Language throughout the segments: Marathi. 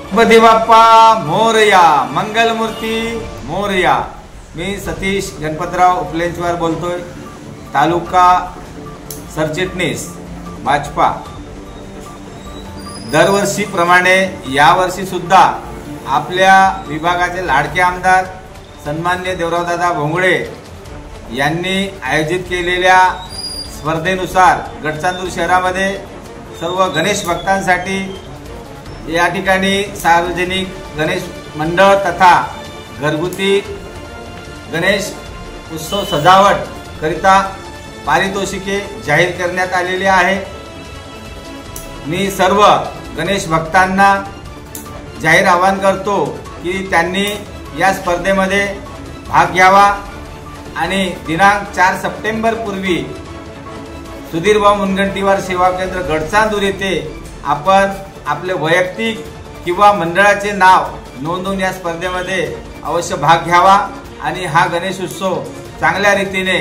गणपती बाप्पा मोरया, मंगलमूर्ती मोरया। मी सतीश गणपतराव उपलेंचवार बोलतोय, तालुका सरचिटणीस भाजपा। दरवर्षीप्रमाणे यावर्षी सुद्धा आपल्या विभागाचे लाडके आमदार सन्माननीय देवरावदादा भोंगळे यांनी आयोजित केलेल्या स्पर्धेनुसार गडचांदूर शहरामध्ये सर्व गणेश भक्तांसाठी या ठिकाणी सार्वजनिक गणेश मंडळ तथा घरगुती गणेश उत्सव सजावट करिता पारितोषिके जाहीर करण्यात आलेली आहे। मी सर्व गणेश भक्तांना जाहीर आवाहन करतो की त्यांनी या स्पर्धेमध्ये भाग घ्यावा आणि दिनांक 4 सप्टेंबर पूर्वी सुधीरभाऊ मुनगंटीवार सेवा केंद्र गडचांदूर येथे आपण आपले वैयक्तिक किंवा मंडळाचे नाव नोंदवून या स्पर्धेमध्ये अवश्य भाग घ्यावा आणि हा गणेश उत्सव चांगल्या रीतीने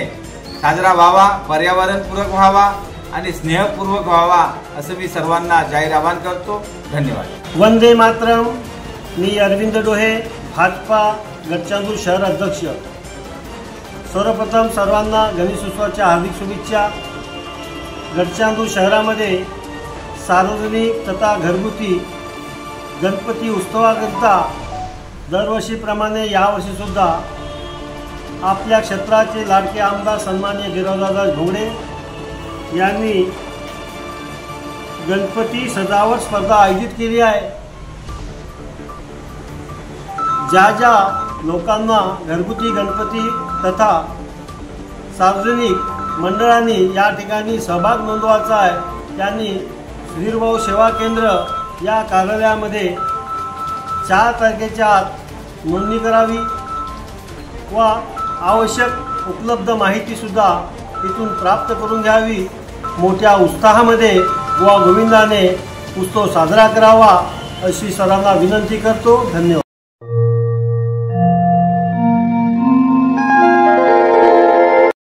साजरा व्हावा, पर्यावरणपूरक व्हावा आणि स्नेहपूर्वक व्हावा असं मी सर्वांना जाहीर आवाहन करतो। धन्यवाद। वंदे मातरम। मी अरविंद डोहे, भाजपा गडचांदूर शहर अध्यक्ष। सर्वप्रथम सर्वांना गणेश उत्सवाच्या हार्दिक शुभेच्छा। गडचांदूर शहरामध्ये सार्वजनिक तथा घरगुती गणपती उत्सवाकरिता दरवर्षीप्रमाणे यावर्षी सुद्धा आपल्या क्षेत्राचे लाडके आमदार सन्माननीय देवरावदादा भोंगळे यांनी गणपती सजावट स्पर्धा आयोजित केली आहे। ज्या ज्या लोकांना घरगुती गणपती तथा सार्वजनिक मंडळांनी या ठिकाणी सहभाग नोंदवायचा आहे त्यांनी सुधीरभाऊ सेवा केंद्र या कार्यालयामध्ये 4 तारखेच्या आत नोंदणी करावी व आवश्यक उपलब्ध माहितीसुद्धा इथून प्राप्त करून घ्यावी। मोठ्या उत्साहामध्ये व गोविंदाने उत्सव साजरा करावा अशी सर्वांना विनंती करतो। धन्यवाद।